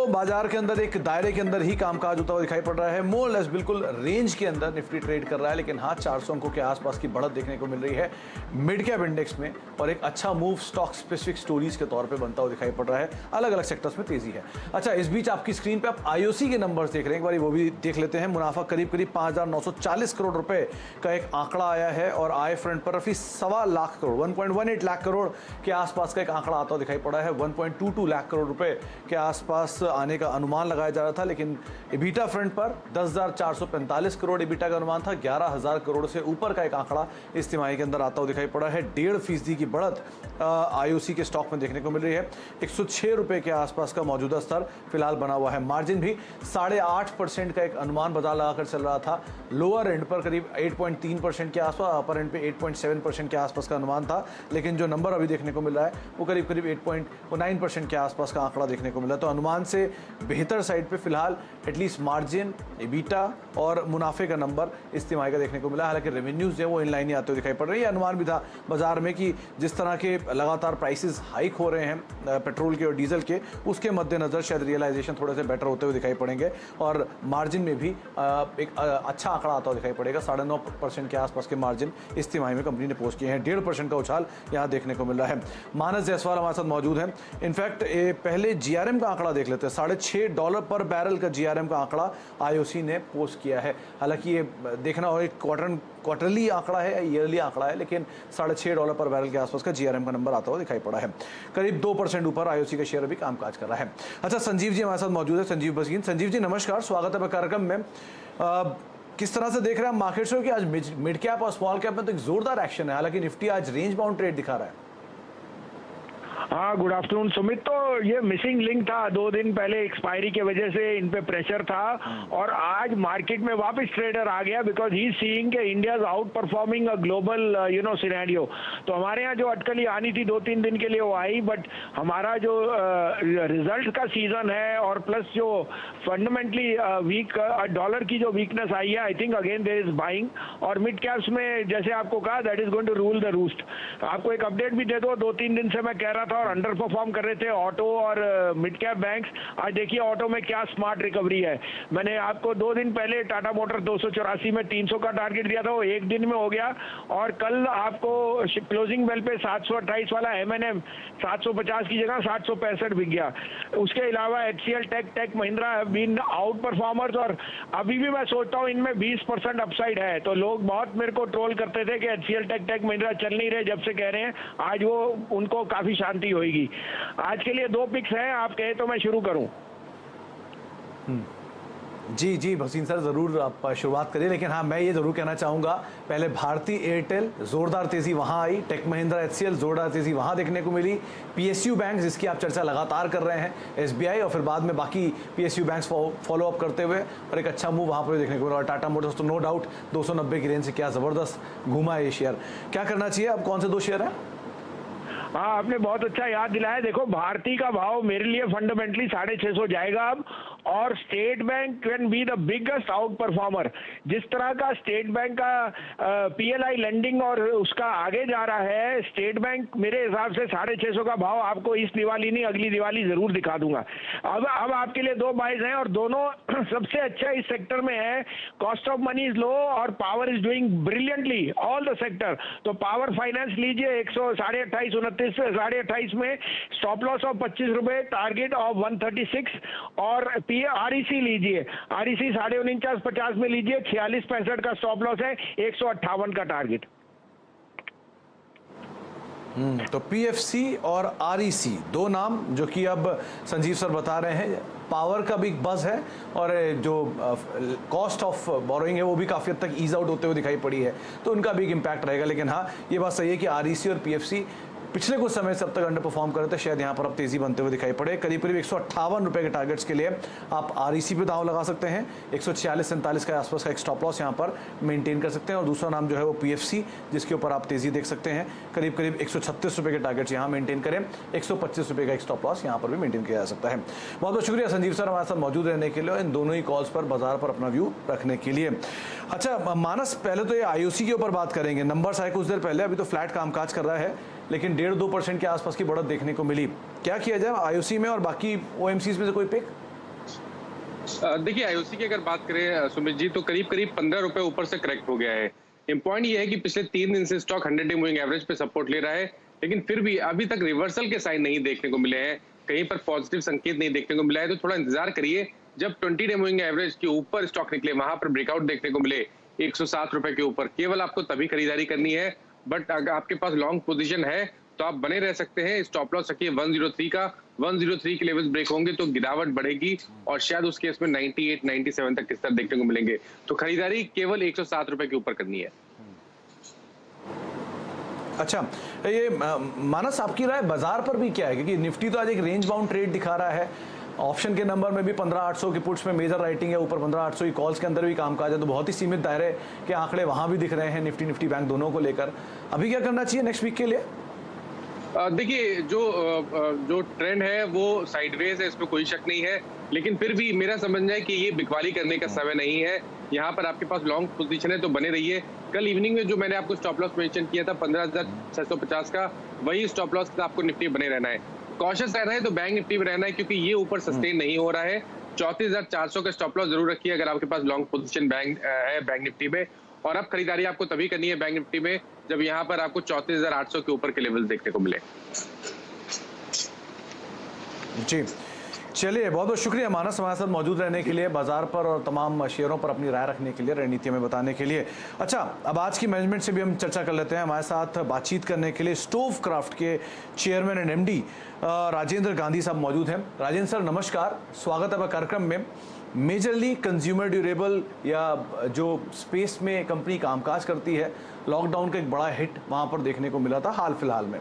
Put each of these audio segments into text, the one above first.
बाजार के अंदर एक दायरे के अंदर ही कामकाज होता हुआ दिखाई पड़ रहा है। मोर लेस बिल्कुल रेंज के अंदर निफ्टी ट्रेड कर रहा है, लेकिन हाँ 400 अंकों के आसपास की बढ़त देखने को मिल रही है मिड कैप इंडेक्स में, और एक अच्छा मूव स्टॉक स्पेसिफिक स्टोरीज के तौर पे बनता हुआ दिखाई पड़ रहा है। अलग अलग सेक्टर्स में तेजी है। अच्छा, इस बीच आपकी स्क्रीन पे आप आईओसी के नंबर्स देख रहे हैं, एक बार वो भी देख लेते हैं। मुनाफा करीब करीब 5,940 करोड़ रुपए का एक आंकड़ा आया है, और आय फ्रंट पर रफी 1.25 लाख करोड़ 1.18 लाख करोड़ के आसपास का एक आंकड़ा आता हुआ दिखाई पड़ा है। 1.22 लाख करोड़ रुपए के आसपास आने का अनुमान लगाया जा रहा था, लेकिन एबिटा फ्रंट पर 10,445 करोड़ एबिटा का अनुमान था। 11,000 करोड़ से ऊपर का एक आंकड़ा इस तिमाही के अंदर आता हुआ दिखाई पड़ा है। 1.5% की बढ़त आईओसी के स्टॉक में देखने को मिल रही है। 106 रुपए के आसपास का मौजूदा स्तर फिलहाल बना हुआ है। मार्जिन भी 8.5% का एक अनुमान बाजार लगाकर चल रहा था। लोअर एंड पर करीब 8.3% के आसपास, अपर एंड पे 8.7% के आसपास का अनुमान था, लेकिन जो नंबर अभी देखने को मिल रहा है वो करीब 8.9% के आसपास का आंकड़ा देखने को मिला। तो अनुमान से बेहतर साइड पे फिलहाल एटलीस्ट मार्जिन, एबिटा और मुनाफे का नंबर इस तिमाही का देखने को मिला। हालांकि रेवेन्यूज जो है वो इनलाइन ही आते हुए दिखाई पड़ रही है। अनुमान भी था बाजार में कि जिस तरह के लगातार प्राइसेस हाइक हो रहे हैं पेट्रोल के और डीजल के, उसके मद्देनजर शायद रियलाइजेशन थोड़े से बेटर होते हुए दिखाई पड़ेंगे, और मार्जिन में भी एक अच्छा आंकड़ा आता हुआ दिखाई पड़ेगा। 9.5% के आसपास के मार्जिन इस तिमाही में कंपनी ने पोस्ट किए हैं। 1.5% का उछाल यहाँ देखने को मिल रहा है। मानस जायसवाल हमारे साथ मौजूद है। इनफैक्ट पहले जीआरएम का आंकड़ा देख लेते हैं। $6.5 पर बैरल का जीआरएम का आंकड़ा आईओसी ने पोस्ट किया है। हालांकि ये देखना हो एक क्वार्टरली आंकड़ा है या ईयरली आंकड़ा है, लेकिन $6.5 पर बैरल के आसपास का जीआरएम का नंबर आता हुआ दिखाई पड़ा है। करीब 2% ऊपर आईओसी का शेयर अभी कामकाज कर रहा है। अच्छा, संजीव जी हमारे साथ मौजूद है, संजीव भसीन। संजीव जी नमस्कार, स्वागत है कार्यक्रम में। किस तरह से देख रहे हैं आप मार्केट्स को कि आज मिड कैप और स्मॉल कैप में तो एक जोरदार एक्शन है, हालांकि निफ्टी आज रेंज बाउंड ट्रेड दिखा रहा है। हाँ, गुड आफ्टरनून सुमित। तो ये मिसिंग लिंक था, 2 दिन पहले एक्सपायरी की वजह से इन पे प्रेशर था, और आज मार्केट में वापस ट्रेडर आ गया बिकॉज ही सीइंग के India is out performing a global scenario. तो हमारे यहाँ जो अटकली आनी थी 2-3 दिन के लिए वो आई, बट हमारा जो रिजल्ट का सीजन है और प्लस जो फंडामेंटली वीक डॉलर की जो वीकनेस आई है, I think again there is buying. और मिड कैप्स में जैसे आपको कहा that is going to rule the roost. आपको एक अपडेट भी दे दो, 2-3 दिन से मैं कह रहा था और अंडर परफॉर्म कर रहे थे ऑटो और मिड कैप बैंक्स। आज देखिए ऑटो में क्या स्मार्ट रिकवरी है। मैंने आपको 2 दिन पहले टाटा मोटर 284 में 300 का टारगेट दिया था, वो 1 दिन में हो गया, और कल आपको क्लोजिंग बेल पे 728 वाला एमएनएम 750 की जगह 765 बिक गया। उसके अलावा HCL, tech Mahindra have been out performers, और अभी भी मैं सोचता हूँ इनमें 20% अपसाइड है। तो लोग बहुत मेरे को ट्रोल करते थे कि एचसीएल, टेक महिंद्रा चल नहीं रहे, जब से कह रहे हैं आज वो उनको काफी शांति होगी। आज के लिए 2 पिक्स हैं, आप कहे तो मैं शुरू करूं। जी जी भसीन सर, जरूर आप शुरुआत करिए, लेकिन हाँ मैं ये जरूर कहना चाहूंगा, पहले भारती एयरटेल जोरदार तेजी वहां आई, टेक महिंद्रा एचसीएल जोरदार तेजी वहां देखने को मिली, पीएसयू बैंक जिसकी आप चर्चा लगातार कर रहे हैं, एसबीआई, और फिर बाद में बाकी पीएसयू बैंक्स फॉलो अप करते हुए, और एक अच्छा मूव वहां पर देखने को मिला। और टाटा मोटर्स तो नो डाउट 290 की रेंज से क्या जबरदस्त घूमा है ये शेयर। क्या करना चाहिए, अब कौन से 2 शेयर हैं? हाँ, आपने बहुत अच्छा याद दिलाया। देखो भारती का भाव मेरे लिए फंडामेंटली 650 जाएगा अब, और state bank can be the biggest out performer. जिस तरह का स्टेट बैंक का पीएलआई लेंडिंग और उसका आगे जा रहा है, स्टेट बैंक मेरे हिसाब से 650 का भाव आपको इस दिवाली नहीं अगली दिवाली जरूर दिखा दूंगा। अब आपके लिए 2 बाइज हैं, और दोनों सबसे अच्छा इस सेक्टर में है। Cost of money is low और power is doing brilliantly all the sector. तो पावर फाइनेंस लीजिए, 128 में स्टॉप लॉस ऑफ 25 रुपए, टारगेट ऑफ 136, और आरईसी लीजिए, आरईसी 49.50 में लीजिए, 46.65 का स्टॉप लॉस है, 158 का टारगेट। तो पीएफसी और आरईसी 2 नाम जो कि अब संजीव सर बता रहे हैं। पावर का भी बज है, और जो कॉस्ट ऑफ बोरोइंग है वो भी काफ़ी हद तक ईज आउट होते हुए दिखाई पड़ी है, तो उनका भी एक इम्पैक्ट रहेगा। लेकिन हाँ ये बात सही है कि आरईसी और पीएफसी पिछले कुछ समय से अब तक अंडर परफॉर्म कर रहे थे, शायद यहाँ पर अब तेजी बनते हुए दिखाई पड़े। करीब 158 रुपए के टारगेट्स के लिए आप आरईसी पे दाव लगा सकते हैं। 146-47 के आसपास का एक स्टॉप लॉस यहाँ पर मेंटेन कर सकते हैं। और दूसरा नाम जो है वो पीएफसी, जिसके ऊपर आप तेजी देख सकते हैं। करीब 136 रुपए के टारगेट्स यहाँ मेंटेन करें, 125 रुपए का एक स्टॉप लॉस यहाँ पर भी मेंटेन किया जा सकता है। बहुत बहुत शुक्रिया संजीव सर हमारे साथ मौजूद रहने के लिए और इन दोनों ही कॉल्स पर बाजार पर अपना व्यू रखने के लिए। अच्छा मानस, पहले तो ये आईओसी के ऊपर बात करेंगे। नंबर्स आए कुछ देर पहले, अभी तो फ्लैट कामकाज कर रहा है, लेकिन 1.5-2% के आसपास की बढ़त देखने को मिली। क्या किया जाए आईओसी में और बाकी ओएमसीज में से कोई पिक? देखिए आईओसी की अगर बात करें सुमित जी, तो करीब करीब 15 रुपए ऊपर से करेक्ट हो गया है। पॉइंट ये है कि पिछले 3 दिन से स्टॉक 100 डे मूविंग एवरेज पे सपोर्ट ले रहा है, लेकिन फिर भी अभी तक रिवर्सल के साइन नहीं देखने को मिले हैं, कहीं पर पॉजिटिव संकेत नहीं देखने को मिला है। तो थोड़ा इंतजार करिए, जब 20 डे मूविंग एवरेज के ऊपर स्टॉक निकले, वहां पर ब्रेकआउट देखने को मिले 107 रुपए के ऊपर, केवल आपको तभी खरीदारी करनी है। बट अगर आपके पास लॉन्ग पोजीशन है तो आप बने रह सकते हैं। स्टॉप लॉस रखिए 103 का, 103 के लेवल्स ब्रेक होंगे तो गिरावट बढ़ेगी और शायद उस केस में 98 97 तक किस तरह देखने को मिलेंगे। तो खरीदारी केवल 107 रुपए के ऊपर करनी है। अच्छा, ये मानस, आपकी राय बाजार पर भी क्या है? क्योंकि निफ्टी तो आज एक रेंज बाउंड ट्रेड दिखा रहा है, ऑप्शन के नंबर में भी 15,800 की पुट्स में मेजर राइटिंग है, ऊपर 15,800 की कॉल्स के अंदर भी कामकाज है, तो बहुत ही सीमित दायरे के आंकड़े वहां भी दिख रहे हैं निफ्टी बैंक दोनों को लेकर। अभी क्या करना चाहिए नेक्स्ट वीक के लिए? देखिए जो ट्रेंड है वो साइडवेज है, इसमें कोई शक नहीं है, लेकिन फिर भी मेरा समझना है कि ये बिकवाली करने का समय नहीं है। यहाँ पर आपके पास लॉन्ग पोजीशन है तो बने रहिए। कल इवनिंग में जो मैंने आपको स्टॉप लॉस मेंशन किया था 15,650 का, वही स्टॉप लॉस का आपको निफ्टी बने रहना है। कॉशियस रहना है तो बैंक निफ्टी में रहना है, क्योंकि ये ऊपर सस्टेन नहीं हो रहा है। 34,400 का स्टॉप लॉस जरूर रखिए अगर आपके पास लॉन्ग पोजीशन बैंक निफ्टी में। और अब खरीदारी आपको तभी करनी है बैंक निफ्टी में जब यहाँ पर आपको 34,800 के ऊपर के लेवल देखने को मिले। जी चलिए, बहुत बहुत शुक्रिया मानस हमारे साथ मौजूद रहने के लिए, बाजार पर और तमाम शेयरों पर अपनी राय रखने के लिए, रणनीति में बताने के लिए। अच्छा, अब आज की मैनेजमेंट से भी हम चर्चा कर लेते हैं। हमारे साथ बातचीत करने के लिए स्टोव क्राफ्ट के chairman and MD Rajendra Gandhi साहब मौजूद हैं। राजेंद्र सर नमस्कार, स्वागत है कार्यक्रम में। मेजरली कंज्यूमर ड्यूरेबल या जो स्पेस में कंपनी कामकाज करती है, लॉकडाउन का एक बड़ा हिट वहाँ पर देखने को मिला था हाल फिलहाल में।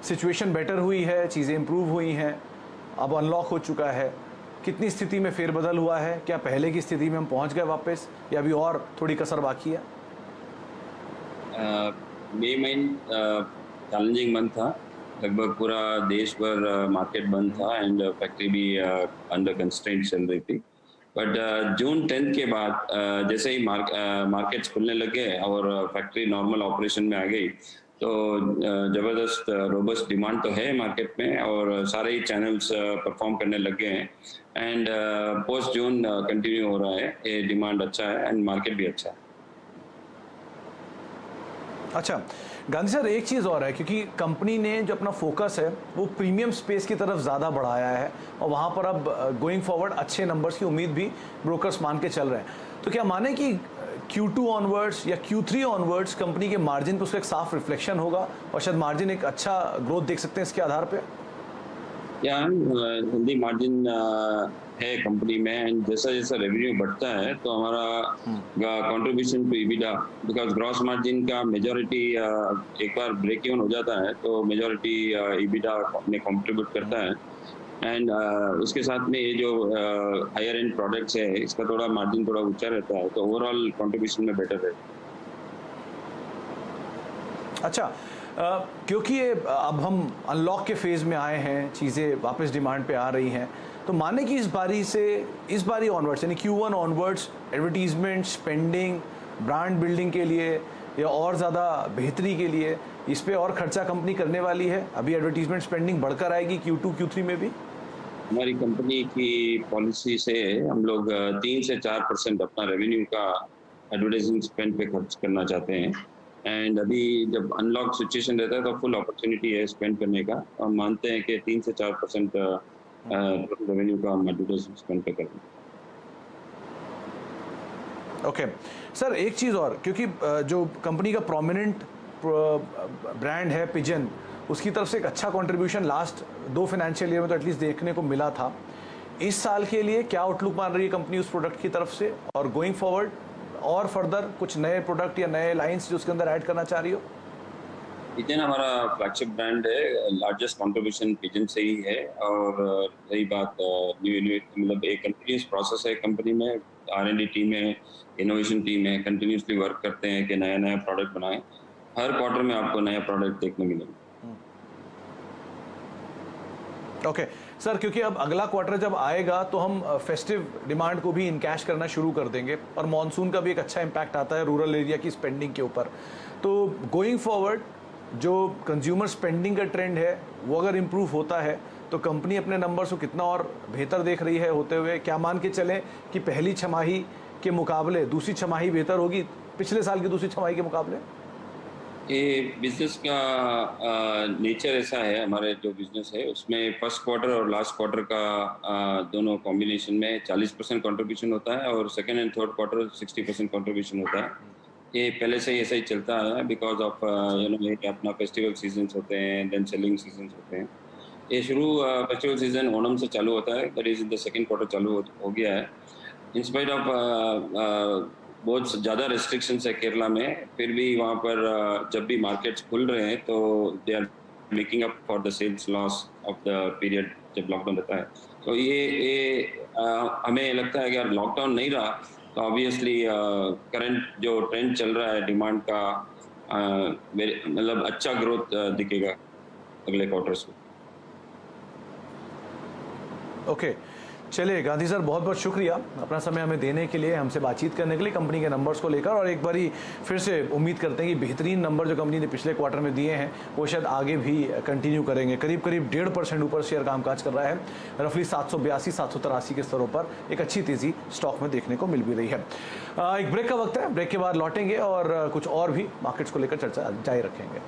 सिचुएशन बेटर हुई है, चीज़ें इंप्रूव हुई हैं, अब अनलॉक हो चुका है। कितनी स्थिति में फेरबदल हुआ है? क्या पहले की स्थिति में हम पहुंच गए वापस, या अभी और थोड़ी कसर बाकी है? मई महीन चैलेंजिंग मंथ था, लगभग पूरा देश भर मार्केट बंद था एंड फैक्ट्री भी अंडर कंस्ट्रेंट चल रही थी। बट जून 10 के बाद जैसे ही मार्केट्स खुलने लगे और फैक्ट्री नॉर्मल ऑपरेशन में आ गई, तो ज़बरदस्त रोबस्ट डिमांड तो है मार्केट में और सारे ही चैनल्स परफॉर्म करने लग गए हैं एंड पोस्ट जून कंटिन्यू हो रहा है। ये डिमांड अच्छा है एंड मार्केट भी अच्छा है। अच्छा गांधी सर, एक चीज़ और है, क्योंकि कंपनी ने जो अपना फोकस है वो प्रीमियम स्पेस की तरफ ज़्यादा बढ़ाया है और वहाँ पर अब गोइंग फॉरवर्ड अच्छे नंबर्स की उम्मीद भी ब्रोकर्स मान के चल रहे हैं। तो क्या माने कि Q2 ऑनवर्ड्स या Q3 ऑनवर्ड्स कंपनी के मार्जिन पर उसका एक साफ रिफ्लेक्शन होगा और शायद मार्जिन एक अच्छा ग्रोथ देख सकते हैं इसके आधार पे? या हेल्दी मार्जिन है कंपनी में एंड जैसा जैसा रेवेन्यू बढ़ता है तो हमारा contribution to EBITDA, because gross margin का मेजॉरिटी एक बार ब्रेक इवन हो जाता है तो मेजॉरिटी ईबिटा में कंट्रीब्यूट करता है एंड उसके साथ में ये जो हायर एंड प्रोडक्ट्स है इसका थोड़ा मार्जिन थोड़ा ऊंचा रहता है तो ओवरऑल कंट्रीब्यूशन में बेटर रहता है। अच्छा, क्योंकि ये अब हम अनलॉक के फेज़ में आए हैं, चीज़ें वापस डिमांड पे आ रही हैं, तो माने कि इस बारी ऑनवर्ड्स यानी Q1 onwards advertisement, spending, brand building के लिए या और ज़्यादा बेहतरी के लिए इस पे और खर्चा कंपनी करने वाली है? अभी एडवर्टीजमेंट स्पेंडिंग बढ़कर आएगी Q2 Q3 में भी? हमारी कंपनी की पॉलिसी से हम लोग 3 से 4% अपना रेवेन्यू का एडवर्टाइजिंग स्पेंड पे खर्च करना चाहते हैं एंड अभी जब अनलॉक सिचुएशन रहता है तो फुल अपॉर्चुनिटी है स्पेंड करने का। हम मानते हैं कि 3 से 4% रेवेन्यू का हम एडवर्टाइजिंग स्पेंड पे करेंगे। ओके सर, एक चीज़ और, क्योंकि जो कंपनी का प्रोमिनेंट ब्रांड है पिजन, उसकी तरफ से एक अच्छा कंट्रीब्यूशन लास्ट 2 फाइनेंशियल ईयर में तो एटलीस्ट देखने को मिला था। इस साल के लिए क्या आउटलुक मान रही है कंपनी उस प्रोडक्ट की तरफ से, और गोइंग फॉरवर्ड और फर्दर कुछ नए प्रोडक्ट या नए लाइंस जो उसके अंदर ऐड करना चाह रही हो? पिजन हमारा फ्लैगशिप ब्रांड है, लार्जेस्ट कंट्रीब्यूशन पिजन से ही है और रही बात न्यू मतलब एक कंटिन्यूस प्रोसेस है कंपनी में, R&D टीम है, इनोवेशन टीम है, कंटिन्यूसली वर्क करते हैं कि नया नया प्रोडक्ट बनाएं। हर क्वार्टर में आपको नया प्रोडक्ट देखने मिलेंगे। ओके सर, क्योंकि अब अगला क्वार्टर जब आएगा तो हम फेस्टिव डिमांड को भी इनकैश करना शुरू कर देंगे और मॉनसून का भी एक अच्छा इम्पैक्ट आता है रूरल एरिया की स्पेंडिंग के ऊपर। तो गोइंग फॉरवर्ड जो कंज्यूमर स्पेंडिंग का ट्रेंड है वो अगर इम्प्रूव होता है तो कंपनी अपने नंबर्स को कितना और बेहतर देख रही है होते हुए? क्या मान के चलें कि पहली छमाही के मुकाबले दूसरी छमाही बेहतर होगी पिछले साल की दूसरी छमाही के मुकाबले? ये बिजनेस का नेचर ऐसा है, हमारे जो बिजनेस है उसमें फर्स्ट क्वार्टर और लास्ट क्वार्टर का दोनों कॉम्बिनेशन में 40% कंट्रीब्यूशन होता है और second and third quarter 60% contribution होता है। ये पहले से ही ऐसा ही चलता आया बिकॉज ऑफ ये अपना फेस्टिवल सीजन्स होते हैं, देन सेलिंग सीजन्स होते हैं। ये शुरू फेस्टिवल सीजन ओणम से चालू होता है, that is in the second quarter चालू हो गया है। इन स्पाइट ऑफ बहुत ज़्यादा रेस्ट्रिक्शंस है केरला में, फिर भी वहाँ पर जब भी मार्केट्स खुल रहे हैं तो they are making up for the sales loss of the period जब लॉकडाउन रहता है। तो ये हमें लगता है कि अगर लॉकडाउन नहीं रहा तो ऑब्वियसली करंट जो ट्रेंड चल रहा है डिमांड का मतलब अच्छा ग्रोथ दिखेगा अगले क्वार्टर्स में। ओके, चलिए गांधी सर, बहुत बहुत शुक्रिया अपना समय हमें देने के लिए, हमसे बातचीत करने के लिए कंपनी के नंबर्स को लेकर। और एक बारी फिर से उम्मीद करते हैं कि बेहतरीन नंबर जो कंपनी ने पिछले क्वार्टर में दिए हैं वो शायद आगे भी कंटिन्यू करेंगे। करीब करीब 1.5% ऊपर शेयर कामकाज कर रहा है, रफली 782-783 के स्तरों पर एक अच्छी तेज़ी स्टॉक में देखने को मिल भी रही है। एक ब्रेक का वक्त है, ब्रेक के बाद लौटेंगे और कुछ और भी मार्केट्स को लेकर चर्चा जारी रखेंगे।